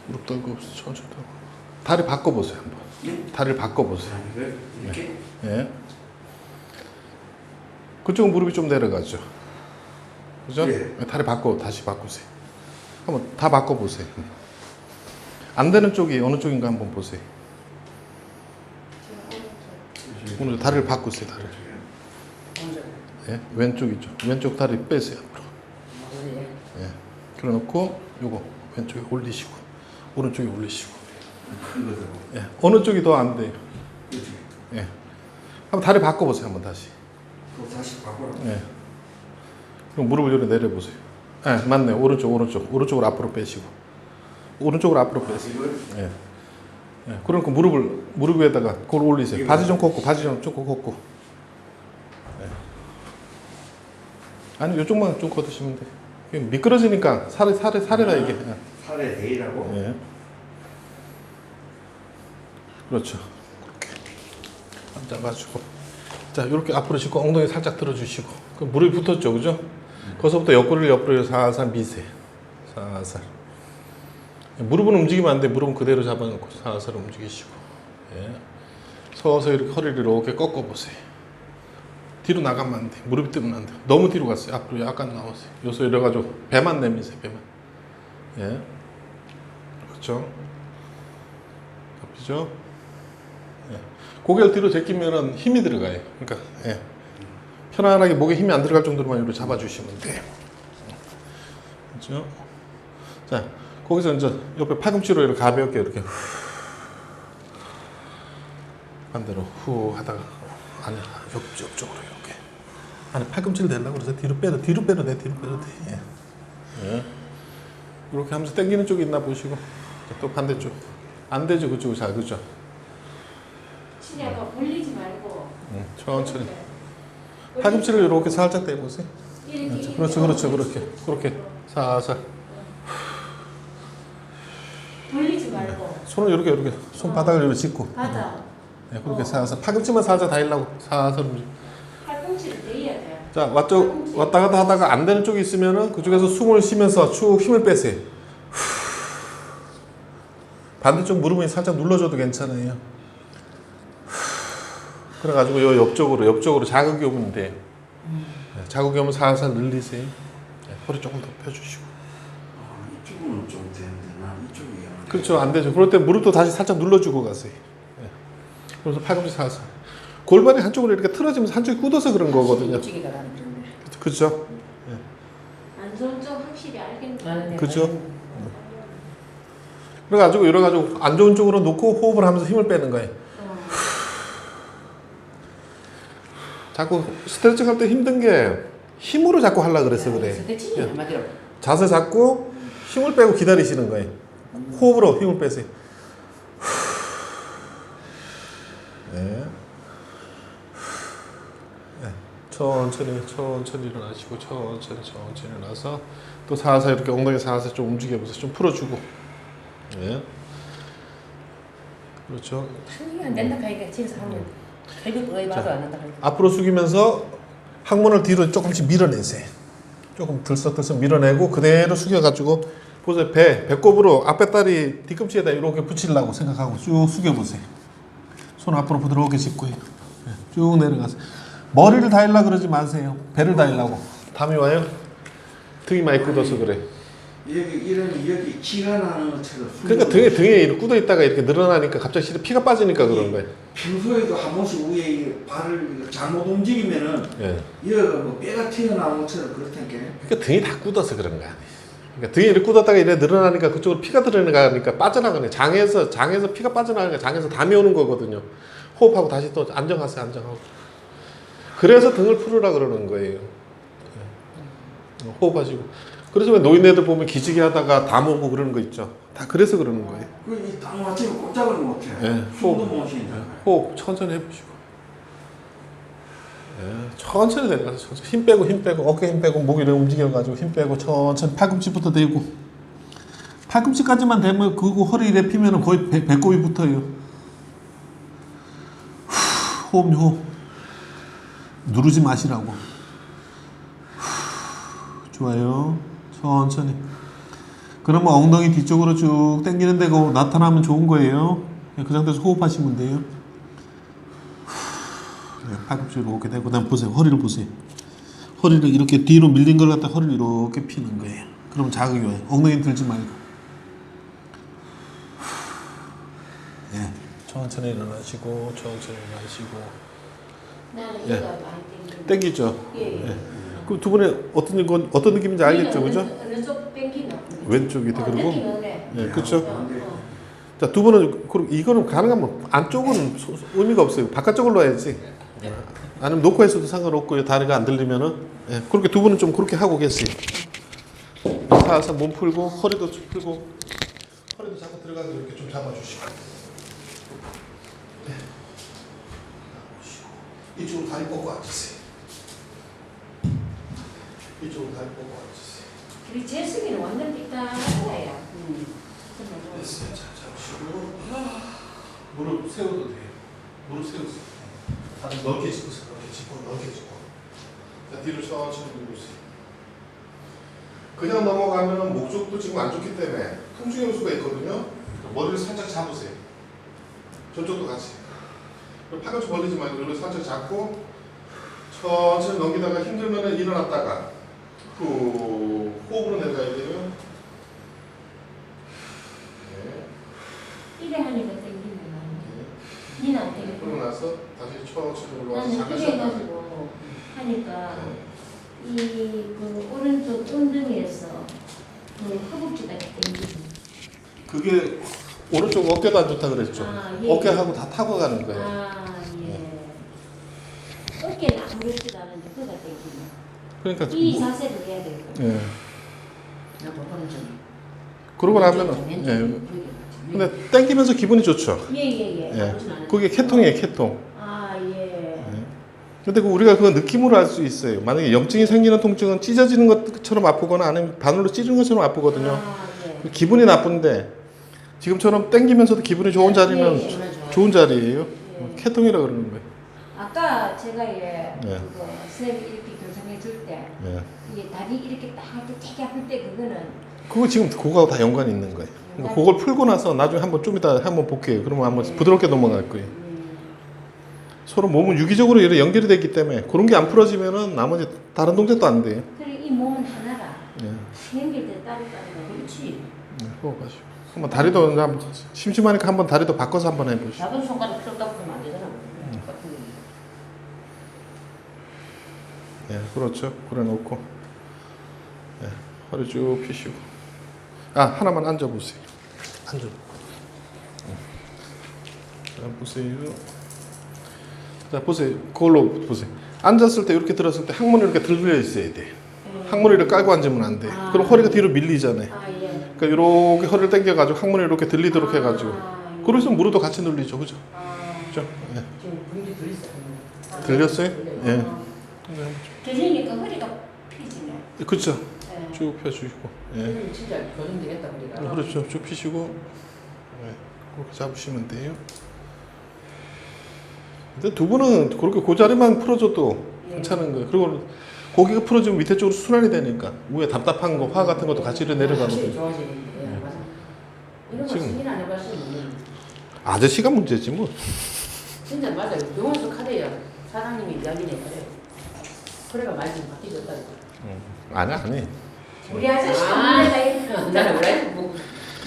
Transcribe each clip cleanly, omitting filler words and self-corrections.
무릎 떨고 천천히 떨고. 다리 바꿔보세요 한번. 예? 다리를 바꿔보세요. 이렇게? 예. 그쪽은 무릎이 좀 내려가죠. 그죠? 예. 다리 다시 바꾸세요. 한번 다 바꿔보세요. 안 되는 쪽이 어느 쪽인가 한번 보세요. 오늘 다리를 바꾸세요. 다리를. 예. 왼쪽이죠. 왼쪽 다리 빼세요. 앞으로. 예. 그래놓고 요거 왼쪽에 올리시고 오른쪽에 올리시고. 예. 어느 쪽이 더 안 돼요? 예. 한번 다리 바꿔보세요. 한번 다시. 또 다시 바꿔라. 예. 그럼 무릎을 이렇게 내려보세요. 예, 맞네. 오른쪽으로 앞으로 빼시고. 오른쪽으로 앞으로 빼세요. 예. 예. 그러니까 무릎 위에다가 그걸 올리세요. 바지 좀 걷고, 걷고. 예. 아니, 이쪽만 좀 걷으시면 돼. 이게 미끄러지니까 살에다 이게. 예. 살에 대이라고? 예. 그렇죠. 그렇게. 앉아가지고. 자, 이렇게 앞으로 짚고 엉덩이 살짝 들어주시고. 그럼 무릎이 붙었죠, 그죠? 거기서부터 옆구리를 살살 미세요. 살살. 무릎은 움직이면 안 돼. 무릎은 그대로 잡아놓고 살살 움직이시고. 예. 서서 이렇게 허리를 이렇게 꺾어보세요. 뒤로 나가면 안 돼. 무릎이 뜨면 안 돼. 너무 뒤로 갔어요. 앞으로 약간 나오세요. 요소 이래가지고 배만 내미세요. 배만. 예. 그렇죠. 앞이죠. 예. 고개를 뒤로 제끼면은 힘이 들어가요. 그러니까 예. 편안하게 목에 힘이 안 들어갈 정도로만 이렇게 잡아주시면 돼요. 그렇죠? 자, 거기서 이제 옆에 팔꿈치로 이렇게 가볍게 이렇게 반대로 후 하다가 안에 옆쪽으로 이렇게 안에 팔꿈치를 대려고 그래서 뒤로 빼도 돼. 예. 예. 이렇게 하면서 당기는 쪽이 있나 보시고 또 반대쪽 안 되죠 그쪽 잘 그죠? 치냐가 벌리지 말고 천천히 팔꿈치를 이렇게 살짝 대보세요. 그렇죠. 그렇게 살살 벌리지 말고 손을 이렇게 손바닥을 이렇게 짚고 바닥 네, 그렇게 살살 팔꿈치만 살짝 다이려고 살살 움직여. 팔꿈치를 대야 돼. 자 왔다 갔다 하다가 안 되는 쪽이 있으면은 그쪽에서 숨을 쉬면서 쭉 힘을 빼세요. 반대쪽 무릎을 살짝 눌러줘도 괜찮아요. 그래가지고 요 옆쪽으로 자극이 오면 돼요. 네, 자극이 오면 살살 늘리세요. 네, 허리 조금 더 펴주시고. 이쪽은 좀 되는데 난 이쪽이 안 돼. 그렇죠. 안 되죠. 그럴 때 무릎도 다시 살짝 눌러주고 가세요. 네. 그래서 팔꿈치 살살. 골반이 한쪽으로 이렇게 틀어지면서 한쪽이 굳어서 그런 거거든요. 이쪽이다 나는 그런데. 그렇죠. 안 좋은 쪽 확실히 알겠네. 그죠? 그래가지고 이래가지고 안 좋은 쪽으로 놓고 호흡을 하면서 힘을 빼는 거예요. 자꾸 스트레칭 할 때 힘든 게 힘으로 자꾸 하려고 그래서 그래. 스트레칭이 한마디로. 자세 잡고 힘을 빼고 기다리시는 거예요. 호흡으로 힘을 빼세요. 네. 네. 천천히 일어나시고 천천히 일어나서 또 살살 이렇게 엉덩이 살살 좀 움직여보세요. 좀 풀어주고. 네. 그렇죠. 이게 안 된다 카이가 집에서 하면 이거 거의 봐도 안 한다 카이가. 앞으로 숙이면서 항문을 뒤로 조금씩 밀어내세요. 조금 들썩들썩 밀어내고 그대로 숙여가지고 보세요. 배꼽으로 앞에 다리 뒤꿈치에다 이렇게 붙이려고 생각하고 쭉 숙여보세요. 손 앞으로 부드럽게 짚고요. 쭉 내려가세요. 머리를 다이려고 그러지 마세요. 배를 다이려고. 담이 와요? 등이 많이 굳어서 그래. 여기 기가 나는 것처럼. 그러니까 등에 이렇게 굳어 있다가 이렇게 늘어나니까 갑자기 피가 빠지니까 그런 거예요. 평소에도 한 번씩 위에 발을 잘못 움직이면은 예. 여기가 뭐 뼈가 튀어나온 것처럼 그렇다니까. 그러니까 등이 다 굳어서 그런 거 아니에요. 그러니까 등이 이렇게 굳었다가 이래 늘어나니까 그쪽으로 피가 들어가니까 빠져나가네. 장에서 피가 빠져나가니까 장에서 담이 오는 거거든요. 호흡하고 다시 또 안정하세요. 안정하고. 그래서 등을 풀으라 그러는 거예요. 호흡하시고. 그래서 왜 노인네들 보면 기지개 하다가 담 오고 그러는 거 있죠. 다 그래서 그러는 거예요. 그딱 맞추면 꼼짝을 못해. 예. 숨도 못 쉰다. 호흡 천천히 해보시고. 예. 천천히 내려가서 천천히 힘 빼고 어깨 힘 빼고 목 이렇게 움직여가지고 힘 빼고 천천히 팔꿈치부터 대고 팔꿈치까지만 대면 그거 허리 이래 피면은 거의 배꼽이 붙어요. 호흡 누르지 마시라고. 좋아요. 천천히. 그러면 엉덩이 뒤쪽으로 쭉 당기는 데가 나타나면 좋은 거예요. 그 상태에서 호흡하시면 돼요. 네, 팔꿈치 이렇게 대고 그다음 보세요. 허리를 보세요. 허리를 이렇게 뒤로 밀린 걸 갖다 허리를 이렇게 피는 거예요. 그럼 자극이 와요. 엉덩이 들지 말고. 예. 천천히 일어나시고 천천히 일어나시고. 나는 예. 이거 많이 땡기는. 땡기죠. 예. 예. 그 두 분의 어떤 느낌인지 알겠죠, 그죠? 어느 쪽 땡기나? 왼쪽이 돼 그리고. 느낌은 그래. 예, 그렇죠. 어. 자, 두 분은 그럼 이거는 가능하면 안쪽은 의미가 없어요. 바깥쪽으로 놔야지. 아니면 놓고 했어도 상관없고요. 다리가 안 들리면은. 예, 그렇게 두 분은 좀 그렇게 하고 계세요. 살살 몸 풀고 허리도 좀 풀고 허리도 잡고 들어가서 이렇게 좀 잡아주시고. 네. 이쪽으로 다리 뻗고 앉으세요. 이쪽으로 다리 뻗고 앉으세요. 우리 재승이는 완전 삐딱하야. 됐어요. 자, 잡으시고 무릎 세워도 돼요. 무릎 세우세요. 다리 넓게 짚으세요. 넓게 짚고. 자, 뒤로 천천히 누르세요. 그냥 넘어가면 목 쪽도 지금 안 좋기 때문에 통증 요소가 있거든요. 머리를 살짝 잡으세요. 저쪽도 같이. 팔꿈치 벌리지 말고 이렇게 살짝 잡고 천천히 넘기다가 힘들면 일어났다가 후 호흡으로 내려가야 돼요. 이래 하니까 땡기는 거야. 니는 안 땡겨. 그러고 나서 다시 천천히 올라와서 나는 잠깐 이래 쉬었다. 가지고 하니까 이그 오른쪽 엉덩이에서 그 허벅지가 땡기지. 그게 오른쪽 어깨도 안 좋다 그랬죠. 아, 예. 어깨하고 다 타고 가는 거예요. 아 예. 어깨는 아무렇지도 않은데 그가 땡기네. 그러니까 이 뭐, 자세를 해야 될 거야. 예. 나 그거는 좀. 그러고 나면은 예. 근데 땡기면서 기분이 좋죠. 예예예. 예. 그게 개통이에요, 개통. 아 예. 근데 우리가 그 느낌으로 알 수 있어요. 만약에 염증이 생기는 통증은 찢어지는 것처럼 아프거나 아니면 바늘로 찌르는 것처럼 아프거든요. 아 예. 기분이 나쁜데 지금처럼 땡기면서도 기분이 좋은 자리는 예, 예. 좋은 자리예요. 예. 개통이라 그러는 거예요. 아까 제가 예 예. 그거 쌤 이렇게 교정해 줄 때 예. 이게 다리 이렇게 딱 되게 아플 때 그거는 그거 지금 그거하고 다 연관이 있는 거예요. 그러니까 그걸 풀고 나서 나중에 한번 좀 이따 한번 볼게요. 그러면 한번 부드럽게 넘어갈 거예요. 서로 몸은 유기적으로 이렇게 연결이 되기 때문에 그런 게 안 풀어지면은 나머지 다른 동작도 안 돼요. 그리고 이 몸은 하나라. 예. 연결 때 따로따로 그렇지. 호흡하시고 한번 다리도 이제 한번 심심하니까 한번 다리도 바꿔서 한번 해보시죠. 작은 손가락 필요 없다고 그러면 안 되잖아. 예, 그렇죠. 그래 놓고 예, 허리 쭉 펴시고 하나만 앉아 보세요. 앉아. 자 보세요. 자 보세요. 그걸로 보세요. 앉았을 때 이렇게 들었을 때 항문이 이렇게 들려 있어야 돼. 항문을 이렇게 깔고 앉으면 안 돼. 그럼 허리가 뒤로 밀리잖아요. 아 예. 그러니까 이렇게 허리를 당겨가지고 항문이 이렇게 들리도록 해가지고. 예. 그래서 무릎도 같이 눌리죠, 그죠? 그죠? 예. 지금 분위기 들렸어. 들렸어요? 예. 들리니까 허리가 피지네. 그렇죠. 예. 쭉 펴주시고. 예. 진짜 교정 되겠다 우리가. 그렇죠. 쭉 펴시고. 네. 그렇게 잡으시면 돼요. 근데 두 분은 그렇게 그 자리만 풀어줘도 괜찮은 거예요. 그리고 고기가 풀어지면 밑에 쪽으로 순환이 되니까 위에 답답한 거, 화 같은 것도 같이 내려가는 확실히 거예요. 좋아지는데. 예, 맞아. 이런 거 지금- 승인 안 해볼 수 있는. 아저씨가 문제지 뭐. 진짜 맞아요. 병원에서 카드야. 사장님이 이야기네 그래. 그래가 많이 좀 바뀌었다니까. 아니. 우리 아저씨가 아, 문제가 있는 나는 왜 뭐.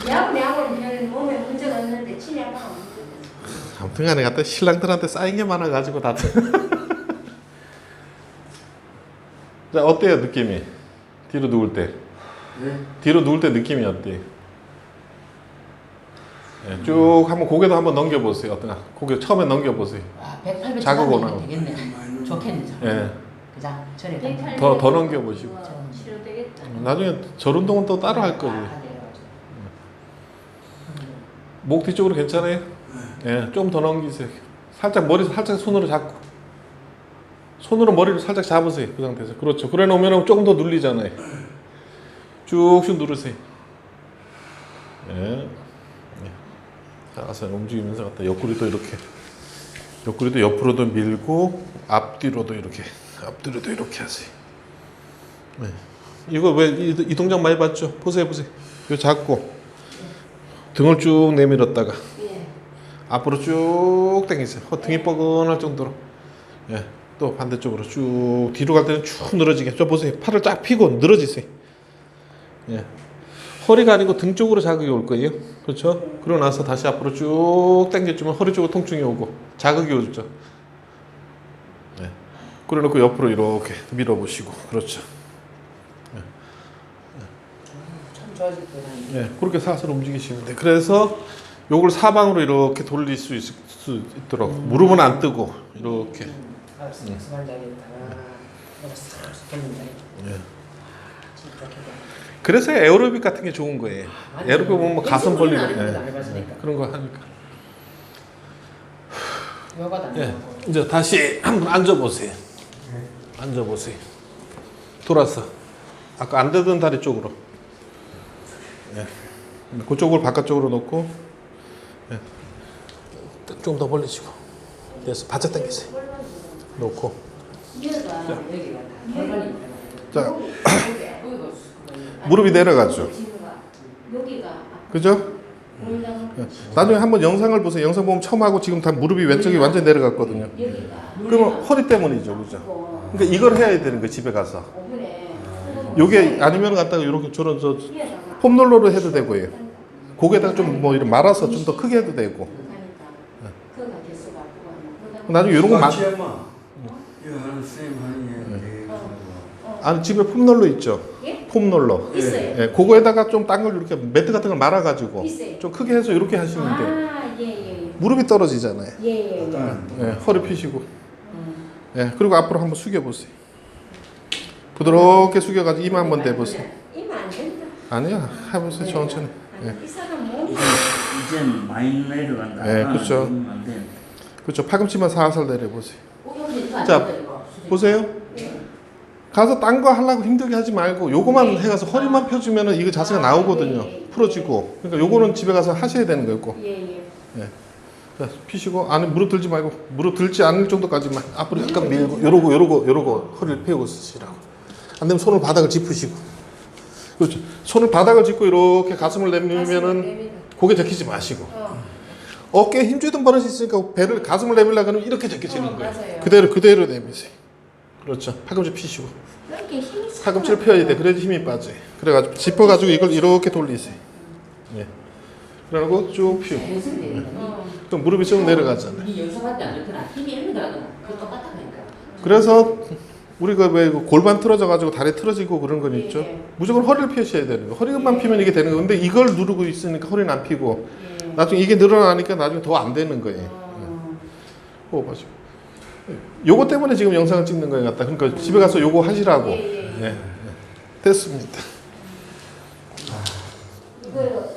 야구는 별 몸에 문제가 없는데 친약하면 문제가 아무튼 간에 갔다 신랑들한테 쌓인 게 많아가지고 다들. 자, 어때요, 느낌이? 뒤로 누울 때. 네. 뒤로 누울 때 느낌이 어때요? 예, 쭉 한번 고개도 한번 넘겨보세요. 어떠나? 고개 처음에 넘겨보세요. 와, 108배 자극 치닫으면 오나. 되겠네. 좋겠네. 저. 예. 그자. 전에 돼. 더 넘겨보시고. 치료되겠다. 나중에 저런 운동은 또 따로 할 거예요. 목 뒤쪽으로 괜찮아요? 예, 좀 더 넘기세요. 살짝 머리 살짝 손으로 잡고. 손으로 머리를 살짝 잡으세요. 그 상태에서. 그렇죠. 그래 놓으면 조금 더 눌리잖아요. 쭉쭉 누르세요. 예. 가서 움직이면서 갖다 옆구리도 이렇게. 옆구리도 옆으로도 밀고 앞뒤로도 이렇게. 앞뒤로도 이렇게 하세요. 네. 이거 왜 이 동작 많이 봤죠? 보세요. 요 잡고 등을 쭉 내밀었다가 예. 앞으로 쭉 당기세요. 등이 뻐근할 정도로. 예. 또 반대쪽으로 쭉 뒤로 갈 때는 쭉 늘어지게. 저 보세요. 팔을 쫙 펴고 늘어지세요. 예. 허리가 아니고 등 쪽으로 자극이 올 거예요. 그렇죠? 그러고 나서 다시 앞으로 쭉 당겨주면 허리 쪽으로 통증이 오고 자극이 오죠. 예. 그래놓고 옆으로 이렇게 밀어보시고. 그렇죠. 참 좋아질 거라니. 예. 그렇게 살살 움직이시면 돼요. 그래서 요걸 사방으로 이렇게 돌릴 수 있도록 무릎은 안 뜨고 이렇게. 알았어. 무슨 말인지 알겠다. 내가 싹 섞였는데. 예. 진짜 기가. 그래서 에어로빅 같은 게 좋은 거예요. 에어로빅 보면 뭐 가슴 벌리고 안 해봤으니까. 그런 거 하니까. 요가도 안 예. 하고. 이제 다시 한번 앉아보세요. 앉아보세요. 돌아서. 아까 안 되던 다리 쪽으로. 예. 그쪽을 바깥쪽으로 놓고. 예. 좀 더 벌리시고. 됐어. 바짝 당기세요. 놓고. 얘가 여기가 골반이. 자, 어이구. 무릎이 내려가죠. 여기가 그죠? 올라가. 예. 나중에 한번 영상을 보세요. 영상 보면 처음 하고 지금 다 무릎이 왼쪽이 완전히 내려갔거든요. 여기가. 그러면 허리 때문이죠. 그죠? 그러니까 이걸 해야 되는 거예요. 집에 가서. 5분에. 요게 아니면 갖다가 이렇게 저런 저 폼롤러로 해도 되고요. 고개다가 좀 뭐 이런 말아서 좀 더 크게 해도 되고. 그가 개수가 아프고. 나중에 이런 거 막. 이거 하는 쌤 하는 게 아니 집에 폼롤러 있죠. 예? 폼롤러. 있어요. 예, 그거에다가 좀 딴 걸 이렇게 매트 같은 걸 말아가지고 있어요. 좀 크게 해서 이렇게 하시면 돼요. 아, 예, 예. 무릎이 떨어지잖아요. 예, 예, 예. 예, 허리 펴시고. 예, 그리고 앞으로 한번 숙여보세요. 부드럽게 숙여가지고 이마 한번 대보세요. 이면 안 된다. 아니야, 해보세요 천천히. 예. 아니, 이 사람 몸이 이젠 많이 내려간다. 네, 그렇죠. 안 돼. 그렇죠. 팔꿈치만 살살 내려보세요. 자, 자, 보세요. 가서 딴 거 하려고 힘들게 하지 말고 요거만 해가서 허리만 펴주면은 이거 자세가 나오거든요. 풀어지고. 그러니까 요거는 집에 가서 하셔야 되는 거예요. 꼭. 예, 예. 자, 피시고 안에 무릎 들지 말고 무릎 들지 않을 정도까지만 앞으로 약간 밀고 요러고 허리를 펴고 쓰시라고. 안 되면 손을 바닥을 짚으시고. 그렇죠. 손을 바닥을 짚고 이렇게 가슴을 내밀면은 고개 제키지 마시고. 어깨에 힘주던 버릇이 있으니까 배를 가슴을 내밀려고 하면 이렇게 제껴지는 거예요. 맞아요. 그대로 내미세요. 그렇죠. 팔꿈치 피시고. 이렇게 힘이 싹 팔꿈치를 펴야 돼. 그래야지 힘이 빠져요. 그래가지고 짚어가지고 이걸 이렇게 돌리세요. 예. 그리고 쭉 피우고. 그럼 무릎이 좀 내려가잖아요. 이 연습할 때 안 좋더라. 힘이 일로 들어가잖아. 그거 똑같다니까. 그래서 우리가 왜 골반 틀어져가지고 다리 틀어지고 그런 건 있죠. 예. 무조건 허리를 펴셔야 되는 거. 허리만 피면 이게 되는 건데 이걸 누르고 있으니까 허리는 안 피고 나중에 이게 늘어나니까 나중에 더 안 되는 거예요. 호흡하시고. 요거 때문에 지금 영상을 찍는 거예요, 같다. 그러니까 집에 가서 요거 하시라고. 예. 됐습니다. 이거